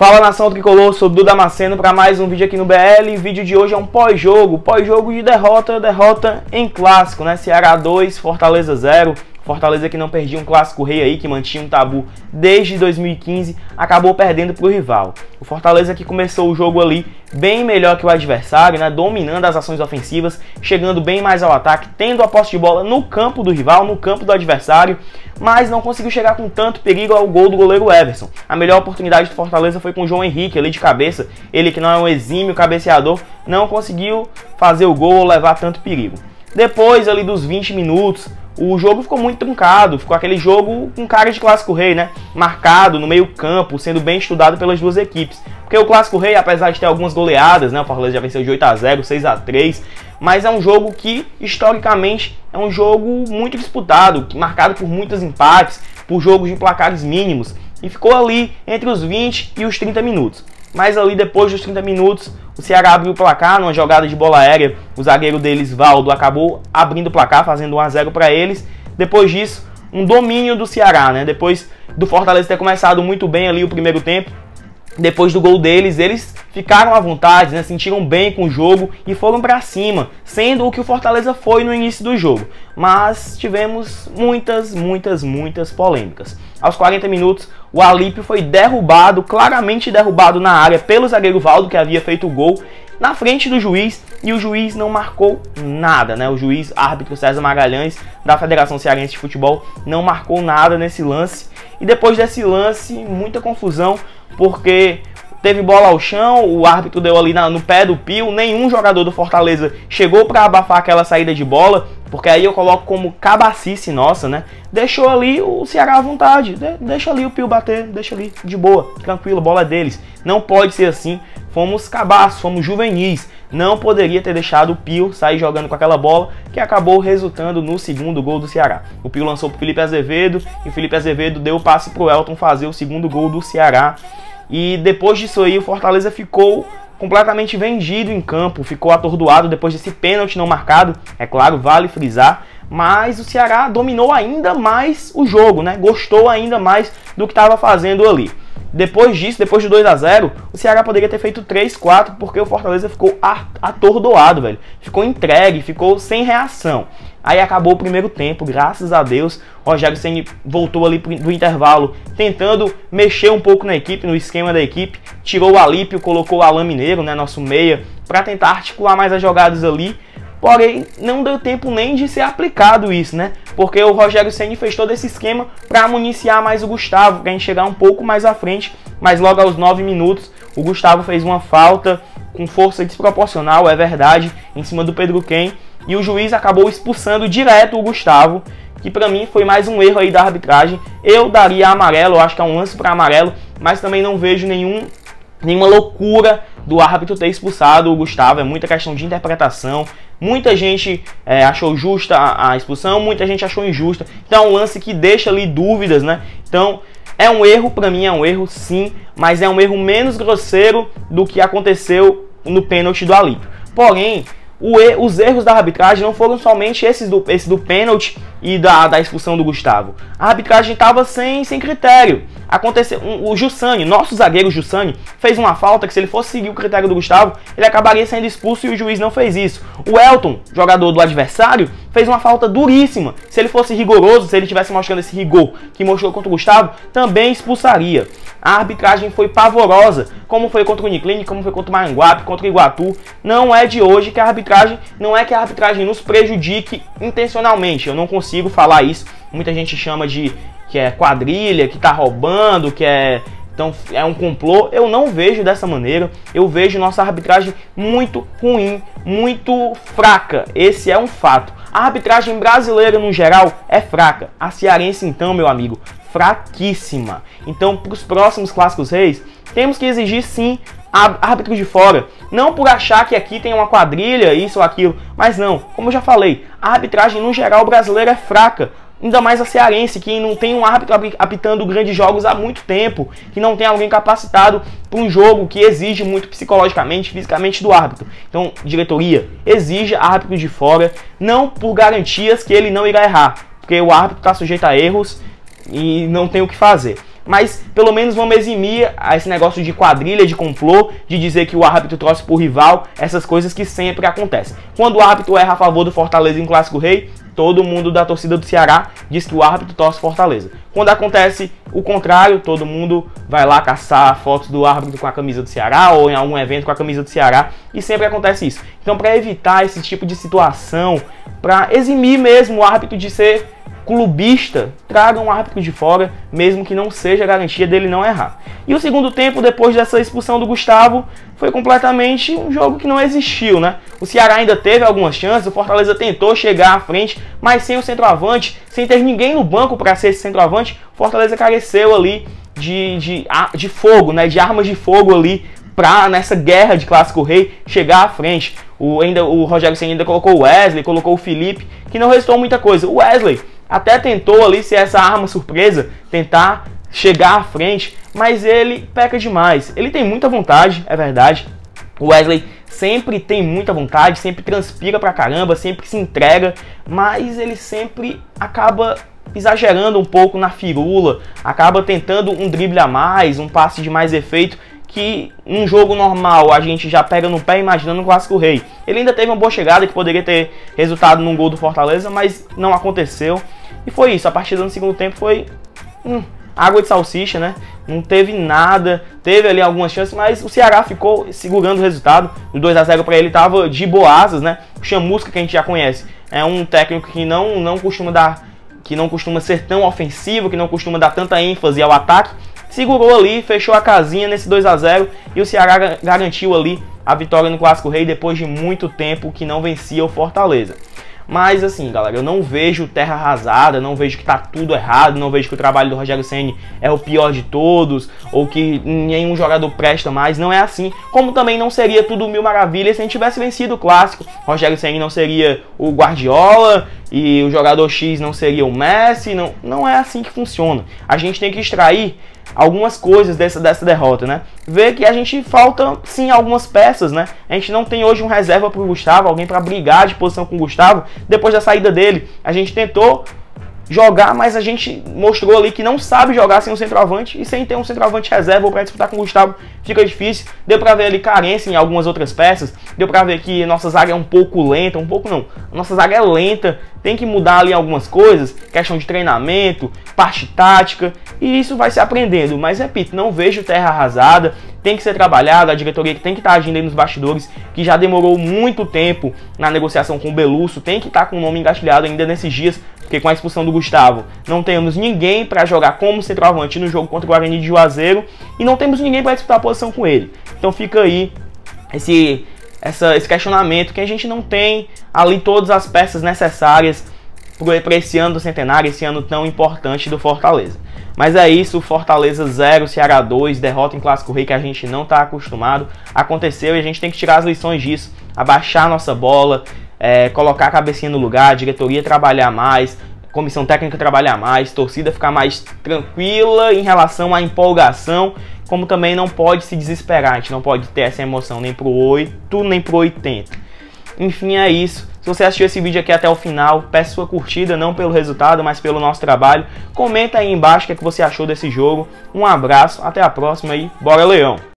Fala, nação tricolor, sou Dudu Damasceno para mais um vídeo aqui no BL. O vídeo de hoje é um pós-jogo de derrota em clássico, né? Ceará 2, Fortaleza 0. Fortaleza, que não perdia um clássico rei aí, que mantinha um tabu desde 2015, acabou perdendo para o rival. O Fortaleza, que começou o jogo ali bem melhor que o adversário, né, dominando as ações ofensivas, chegando bem mais ao ataque, tendo a posse de bola no campo do rival, no campo do adversário, mas não conseguiu chegar com tanto perigo ao gol do goleiro Everson. A melhor oportunidade do Fortaleza foi com o João Henrique ali de cabeça, ele que não é um exímio cabeceador, não conseguiu fazer o gol ou levar tanto perigo. Depois ali dos 20 minutos, o jogo ficou muito truncado, ficou aquele jogo com cara de clássico rei, né? Marcado no meio campo, sendo bem estudado pelas duas equipes. Porque o clássico rei, apesar de ter algumas goleadas, né? O Fortaleza já venceu de 8-0, 6-3, mas é um jogo que, historicamente, é um jogo muito disputado, marcado por muitos empates, por jogos de placares mínimos, e ficou ali entre os 20 e os 30 minutos. Mas ali depois dos 30 minutos, o Ceará abriu o placar numa jogada de bola aérea. O zagueiro deles, Valdo, acabou abrindo o placar, fazendo 1-0 para eles. Depois disso, um domínio do Ceará, né? Depois do Fortaleza ter começado muito bem ali o primeiro tempo, depois do gol deles, eles ficaram à vontade, né? Sentiram bem com o jogo e foram para cima, sendo o que o Fortaleza foi no início do jogo. Mas tivemos muitas polêmicas. Aos 40 minutos, o Alípio foi derrubado, claramente derrubado na área pelo zagueiro Valdo, que havia feito o gol, na frente do juiz, e o juiz não marcou nada, né? O juiz árbitro César Magalhães, da Federação Cearense de Futebol, não marcou nada nesse lance. E depois desse lance, muita confusão, porque teve bola ao chão, o árbitro deu ali no pé do Pio, nenhum jogador do Fortaleza chegou para abafar aquela saída de bola, porque aí eu coloco como cabacice nossa, né? Deixou ali o Ceará à vontade, deixa ali o Pio bater, deixa ali de boa, tranquilo, bola é deles. Não pode ser assim, fomos cabaços, fomos juvenis, não poderia ter deixado o Pio sair jogando com aquela bola, que acabou resultando no segundo gol do Ceará. O Pio lançou para o Felipe Azevedo, e o Felipe Azevedo deu o passe para o Elton fazer o segundo gol do Ceará. E depois disso aí, o Fortaleza ficou completamente vendido em campo, ficou atordoado depois desse pênalti não marcado, é claro, vale frisar, mas o Ceará dominou ainda mais o jogo, né? Gostou ainda mais do que estava fazendo ali. Depois disso, depois do 2-0, o Ceará poderia ter feito 3-4, porque o Fortaleza ficou atordoado, velho. Ficou entregue, ficou sem reação. Aí acabou o primeiro tempo, graças a Deus. Rogério Ceni voltou ali do intervalo, tentando mexer um pouco na equipe, no esquema da equipe. Tirou o Alípio, colocou o Alan Mineiro, né, nosso meia, para tentar articular mais as jogadas ali. Porém, não deu tempo nem de ser aplicado isso, né? Porque o Rogério Ceni fez todo esse esquema para municiar mais o Gustavo, para a gente chegar um pouco mais à frente. Mas logo aos 9 minutos, o Gustavo fez uma falta com força desproporcional, é verdade, em cima do Pedro Ken. E o juiz acabou expulsando direto o Gustavo, que para mim foi mais um erro aí da arbitragem. Eu daria amarelo, eu acho que é um lance para amarelo, mas também não vejo nenhuma loucura do árbitro ter expulsado o Gustavo. É muita questão de interpretação. Muita gente achou justa a expulsão, muita gente achou injusta. Então é um lance que deixa ali dúvidas, né? Então é um erro, para mim é um erro sim, mas é um erro menos grosseiro do que aconteceu no pênalti do Alípio. Porém, os erros da arbitragem não foram somente esse do pênalti e da expulsão do Gustavo. A arbitragem estava sem critério. Aconteceu, o Jussani, nosso zagueiro Jussani, fez uma falta que, se ele fosse seguir o critério do Gustavo, ele acabaria sendo expulso, e o juiz não fez isso. O Elton, jogador do adversário, fez uma falta duríssima. Se ele fosse rigoroso, se ele estivesse mostrando esse rigor que mostrou contra o Gustavo, também expulsaria. A arbitragem foi pavorosa, como foi contra o Uniclinic, como foi contra o Maranguape, contra o Iguatu. Não é de hoje que a arbitragem, não é que a arbitragem nos prejudique intencionalmente. Eu não consigo falar isso. Muita gente chama de que é quadrilha, que tá roubando, então é um complô. Eu não vejo dessa maneira. Eu vejo nossa arbitragem muito ruim, muito fraca. Esse é um fato. A arbitragem brasileira no geral é fraca. A cearense, então, meu amigo, fraquíssima. Então, para os próximos clássicos reis, temos que exigir sim árbitros de fora. Não por achar que aqui tem uma quadrilha, isso ou aquilo, mas não. Como eu já falei, a arbitragem no geral brasileira é fraca. Ainda mais a cearense, que não tem um árbitro apitando grandes jogos há muito tempo, que não tem alguém capacitado para um jogo que exige muito psicologicamente, fisicamente do árbitro. Então, diretoria, exija árbitro de fora, não por garantias que ele não irá errar, porque o árbitro está sujeito a erros e não tem o que fazer. mas pelo menos vamos eximir esse negócio de quadrilha, de complô, de dizer que o árbitro torce pro rival, essas coisas que sempre acontecem. Quando o árbitro erra a favor do Fortaleza em Clássico Rei, todo mundo da torcida do Ceará diz que o árbitro torce Fortaleza. Quando acontece o contrário, todo mundo vai lá caçar fotos do árbitro com a camisa do Ceará ou em algum evento com a camisa do Ceará, e sempre acontece isso. Então, para evitar esse tipo de situação, para eximir mesmo o árbitro de ser clubista, tragam um árbitro de fora, mesmo que não seja garantia dele não errar. E o segundo tempo, depois dessa expulsão do Gustavo, foi completamente um jogo que não existiu, né? O Ceará ainda teve algumas chances, o Fortaleza tentou chegar à frente, mas sem o centroavante, sem ter ninguém no banco para ser esse centroavante, o Fortaleza careceu ali de fogo, né? De armas de fogo ali, para nessa guerra de Clássico Rei chegar à frente. O Rogério Ceni ainda colocou o Wesley, colocou o Felipe, que não restou muita coisa. O Wesley até tentou ali ser essa arma surpresa, tentar chegar à frente, mas ele peca demais. Ele tem muita vontade, é verdade. O Wesley sempre tem muita vontade, sempre transpira pra caramba, sempre se entrega, mas ele sempre acaba exagerando um pouco na firula, acaba tentando um drible a mais, um passe de mais efeito, que num jogo normal a gente já pega no pé imaginando o Clássico Rei. Ele ainda teve uma boa chegada que poderia ter resultado num gol do Fortaleza, mas não aconteceu. E foi isso, a partida no segundo tempo foi água de salsicha, né? Não teve nada, teve ali algumas chances, mas o Ceará ficou segurando o resultado. O 2 a 0 para ele tava de boasas, né? O Chamusca, que a gente já conhece, é um técnico que não costuma ser tão ofensivo, que não costuma dar tanta ênfase ao ataque. Segurou ali, fechou a casinha nesse 2 a 0 e o Ceará garantiu ali a vitória no Clássico Rei depois de muito tempo que não vencia o Fortaleza. Mas assim, galera, eu não vejo terra arrasada, não vejo que tá tudo errado, não vejo que o trabalho do Rogério Ceni é o pior de todos, ou que nenhum jogador presta mais, não é assim. Como também não seria tudo mil maravilhas se a gente tivesse vencido o Clássico. Rogério Ceni não seria o Guardiola e o jogador X não seria o Messi, não é assim que funciona. A gente tem que extrair algumas coisas dessa derrota, né? Ver que a gente falta sim algumas peças, né? A gente não tem hoje um reserva pro Gustavo, alguém para brigar de posição com o Gustavo. Depois da saída dele, a gente tentou jogar, mas a gente mostrou ali que não sabe jogar sem um centroavante, e sem ter um centroavante reserva ou para disputar com o Gustavo fica difícil. Deu para ver ali carência em algumas outras peças, deu para ver que nossa zaga é um pouco lenta, nossa zaga é lenta, tem que mudar ali algumas coisas, questão de treinamento, parte tática, e isso vai se aprendendo, mas repito, não vejo terra arrasada, tem que ser trabalhado, a diretoria que tem que estar agindo aí nos bastidores, que já demorou muito tempo na negociação com o Belusso, tem que estar com o nome engatilhado ainda nesses dias, porque com a expulsão do Gustavo não temos ninguém para jogar como centroavante no jogo contra o Guarani de Juazeiro, e não temos ninguém para disputar a posição com ele. Então fica aí esse questionamento, que a gente não tem ali todas as peças necessárias para esse ano do centenário, esse ano tão importante do Fortaleza. Mas é isso, Fortaleza 0, Ceará 2, derrota em Clássico Rei que a gente não está acostumado. Aconteceu e a gente tem que tirar as lições disso, abaixar a nossa bola, colocar a cabecinha no lugar, a diretoria trabalhar mais, comissão técnica trabalhar mais, torcida ficar mais tranquila em relação à empolgação, como também não pode se desesperar, a gente não pode ter essa emoção nem pro 8, nem pro 80. Enfim, é isso. Se você assistiu esse vídeo aqui até o final, peço sua curtida, não pelo resultado, mas pelo nosso trabalho. Comenta aí embaixo o que você achou desse jogo. Um abraço, até a próxima e bora Leão!